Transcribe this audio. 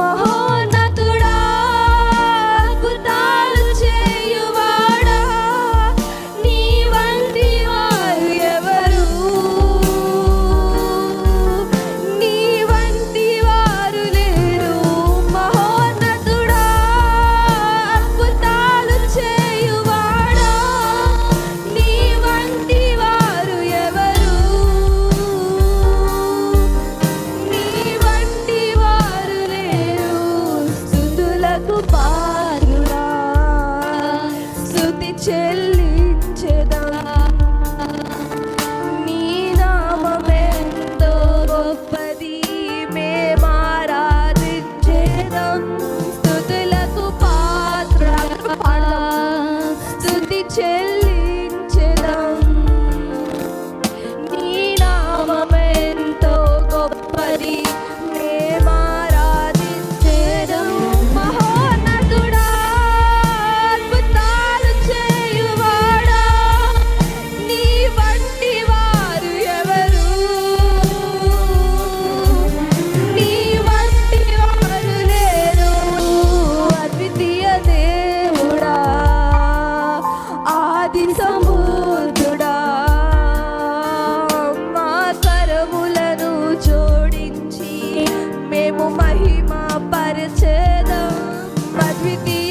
మహోన్నతుడా, అద్భుతాలు చేయువాడా, నీ వంటి వారు ఎవరు, నీ వంటి వారు లేరు. మహోన్నతుడా, అద్భుతాలు చేయువాడా, నీ వంటి వారు ఎవరు, నీ వంటి వారు లేరు. స్తుతులకు పాత్రుడా, స్తుతి చెల్లించెదా, నీ నామమెంతో గొప్పది, మేమారాధించెదం. స్తుతులకు పాత్రుడా, స్తుతి చెల్లించెదం. నీ నామమెంతో గొప్పది, మేమారాధించెదం. మహోన్నతుడా, అద్భుతాలు చేయువాడా, నీ వంటి వారు ఎవరు, నీ వంటి వారు లేరు. అద్వితీయ దేవుడా, ఆది సముద్రుడా, మా కరములను జోడించి మేము మహిమ పరిచేదం. అద్వితీయ